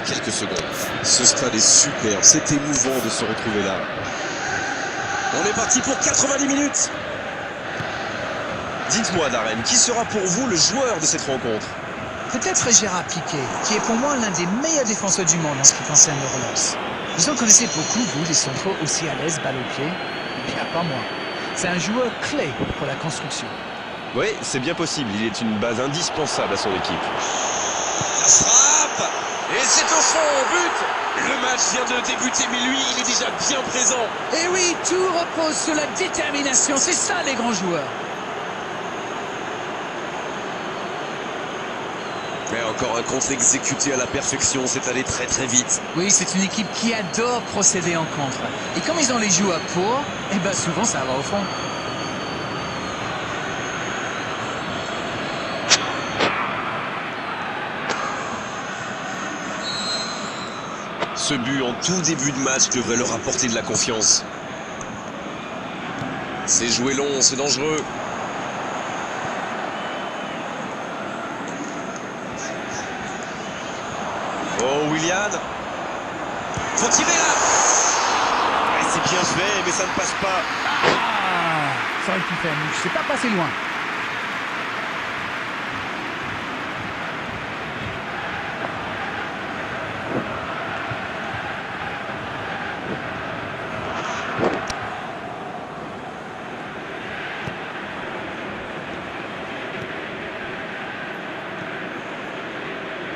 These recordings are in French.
quelques secondes. Ce stade est super, c'est émouvant de se retrouver là. On est parti pour 90 minutes. Dites-moi Darren, qui sera pour vous le joueur de cette rencontre? Peut-être Gérard Piqué, qui est pour moi l'un des meilleurs défenseurs du monde en ce qui concerne le relance. Vous en connaissez beaucoup, vous, des centraux aussi à l'aise, balle au pied? Bien, pas moi. C'est un joueur clé pour la construction. Oui, c'est bien possible, il est une base indispensable à son équipe. La frappe! Et c'est au fond, but! Le match vient de débuter, mais lui, il est déjà bien présent. Et oui, tout repose sur la détermination, c'est ça les grands joueurs. Mais encore un contre exécuté à la perfection, c'est allé très très vite. Oui, c'est une équipe qui adore procéder en contre. Et comme ils ont les joueurs pour, eh ben souvent ça va au fond. Ce but en tout début de match devrait leur apporter de la confiance. C'est joué long, c'est dangereux. Oh, Willian. Faut tirer là. C'est bien fait, mais ça ne passe pas. Ah, ça aurait pu faire mouche, c'est pas passé loin.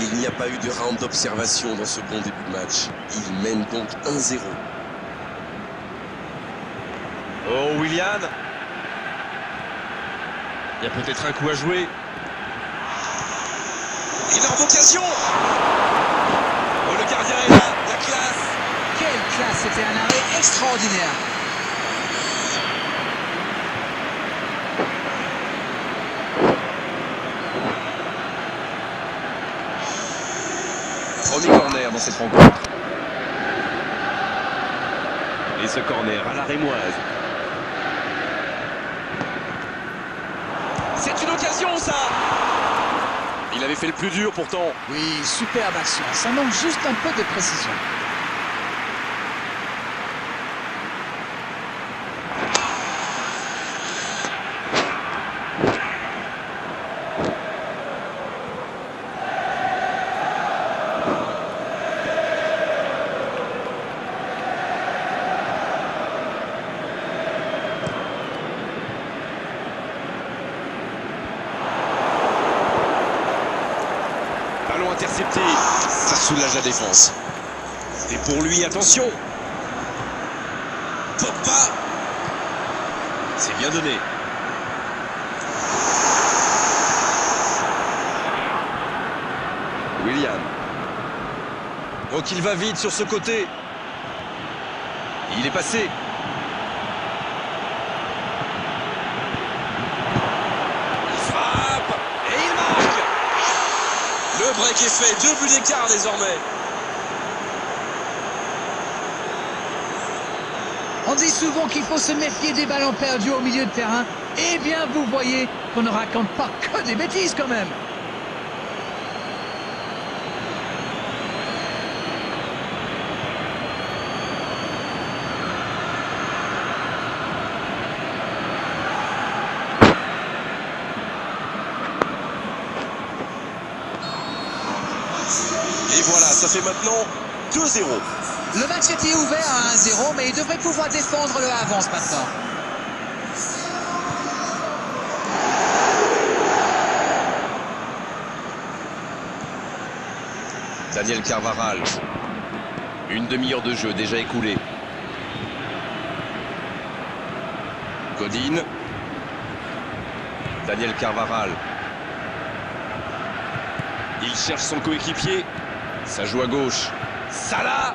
Il n'y a pas eu de round d'observation dans ce bon début de match. Il mène donc 1-0. Oh, Willian. Il y a peut-être un coup à jouer. Énorme occasion. Oh, le gardien est là. La classe. Quelle classe, c'était un arrêt extraordinaire. Premier corner dans cette rencontre. Et ce corner à la rémoise. C'est une occasion, ça. Il avait fait le plus dur pourtant. Oui, superbe action, ça manque juste un peu de précision. Ballon intercepté, ça soulage la défense. Et pour lui, attention. Pogba. C'est bien donné. Willian. Donc il va vite sur ce côté. Il est passé. Il frappe. Et il marque. Le break est fait, 2 buts d'écart désormais. On dit souvent qu'il faut se méfier des ballons perdus au milieu de terrain. Eh bien, vous voyez qu'on ne raconte pas que des bêtises quand même. Et voilà, ça fait maintenant 2-0. Le match était ouvert à 1-0, mais il devrait pouvoir défendre le avance maintenant. Daniel Carvajal. Une demi-heure de jeu déjà écoulée. Godin. Daniel Carvajal. Il cherche son coéquipier. Ça joue à gauche. Salah.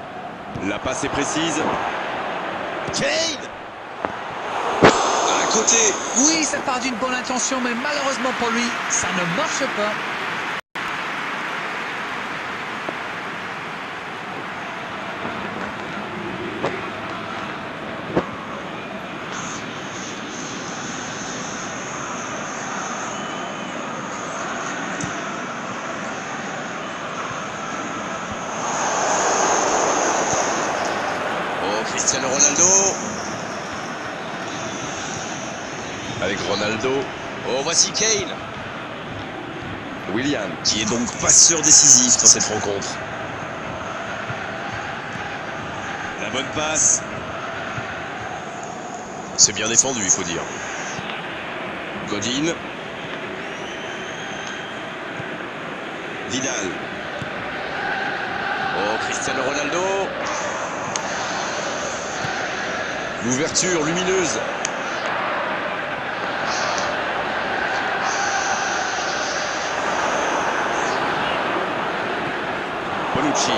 La passe est précise. Kane. À côté. Oui, ça part d'une bonne intention, mais malheureusement pour lui, ça ne marche pas. Cristiano Ronaldo. Avec Ronaldo. Oh, voici Kane. Willian, qui est donc passeur décisif dans cette rencontre. La bonne passe. C'est bien défendu, il faut dire. Godin. Vidal. Oh, Cristiano Ronaldo. L'ouverture lumineuse. Bonucci.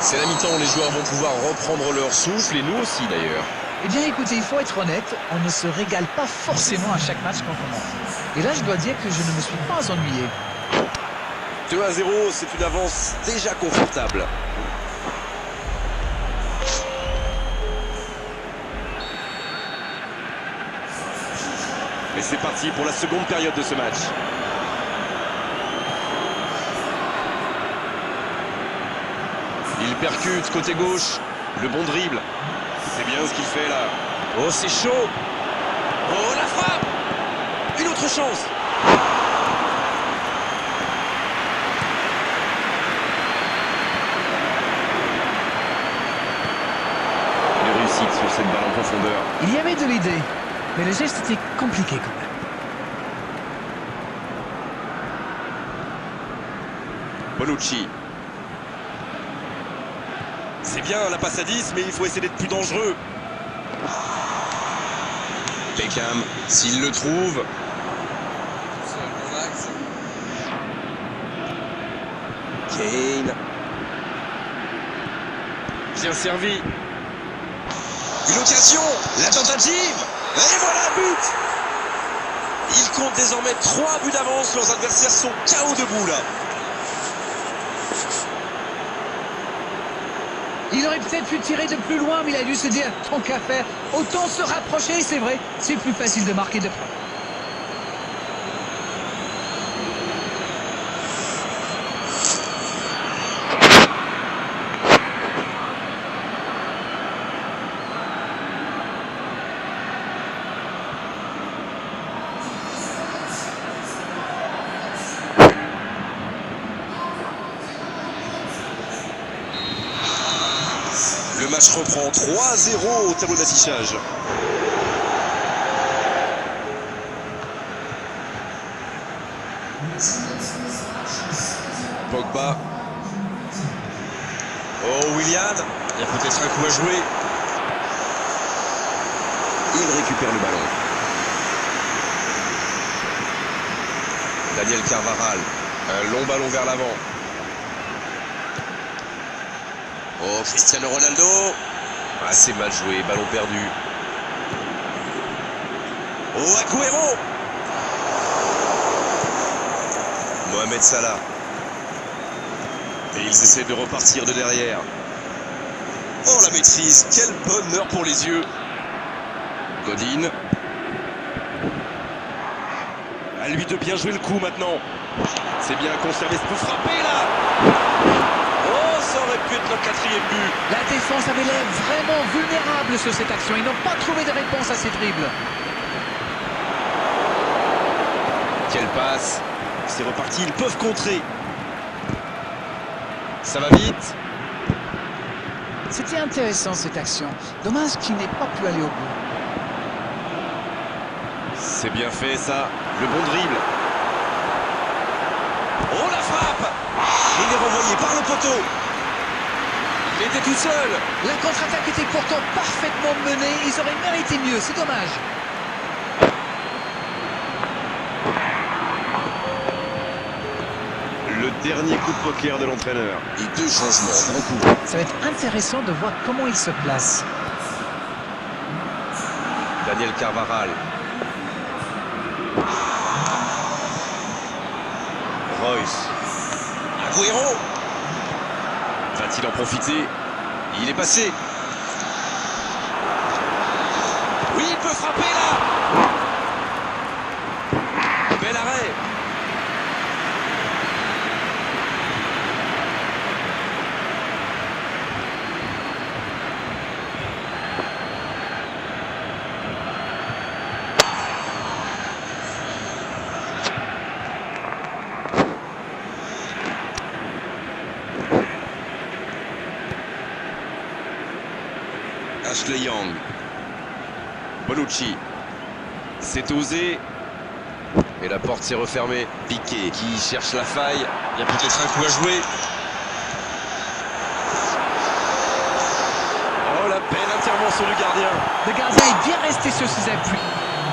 C'est la mi-temps, les joueurs vont pouvoir reprendre leur souffle, et nous aussi d'ailleurs. Eh bien écoutez, il faut être honnête, on ne se régale pas forcément à chaque match qu'on commence. Et là, je dois dire que je ne me suis pas ennuyé. 2-0, c'est une avance déjà confortable. Et c'est parti pour la seconde période de ce match. Il percute côté gauche, le bon dribble. C'est bien ce qu'il fait là. Oh, c'est chaud. Oh, la frappe. Une autre chance. Il réussit sur cette balle en profondeur. Il y avait de l'idée, mais le geste était compliqué quand même. Bonucci. C'est bien la passe à 10, mais il faut essayer d'être plus dangereux. Beckham, s'il le trouve. Kane. Bien servi. Une occasion. La tentative. Et voilà, but. Il compte désormais 3 buts d'avance. Leurs adversaires sont KO debout là. Il aurait peut-être pu tirer de plus loin, mais il a dû se dire, tant qu'à faire, autant se rapprocher, c'est vrai, c'est plus facile de marquer de près. Le match reprend 3-0 au tableau d'affichage. Pogba. Oh, Willian. Il y a peut-être un coup à jouer. Il récupère le ballon. Daniel Carvajal. Un long ballon vers l'avant. Oh, Cristiano Ronaldo. Ah, c'est mal joué, ballon perdu. Oh, Agüero. Mohamed Salah. Et ils essaient de repartir de derrière. Oh, la maîtrise, quel bonheur pour les yeux. Godin. À lui de bien jouer le coup maintenant. C'est bien conservé, ce peut frapper là. Oh, ça aurait pu être leur 4e but. La défense avait l'air vraiment vulnérable sur cette action. Ils n'ont pas trouvé de réponse à ces dribbles. Quelle passe. C'est reparti, ils peuvent contrer. Ça va vite. C'était intéressant cette action. Dommage qu'il n'ait pas pu aller au bout. C'est bien fait ça. Le bon dribble. Oh, la frappe. Il est renvoyé par le poteau. Il était tout seul. La contre-attaque était pourtant parfaitement menée. Ils auraient mérité mieux, c'est dommage. Le dernier coup de poker de l'entraîneur. Et 2 changements en coup. Ça va être intéressant de voir comment il se place. Daniel Carvajal. Royce. Agüero. Va-t-il en profiter? Il est passé. Oui, il peut frapper là. Bel arrêt. Ashley Young. Bonucci. C'est osé. Et la porte s'est refermée. Piqué qui cherche la faille. Il y a peut-être un coup à jouer. Oh, la belle intervention du gardien. Le gardien est bien resté sur ses appuis.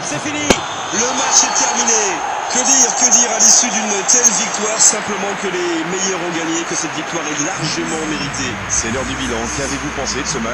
C'est fini. Le match est terminé. Que dire à l'issue d'une telle victoire? Simplement que les meilleurs ont gagné, que cette victoire est largement méritée. C'est l'heure du bilan. Qu'avez-vous pensé de ce match?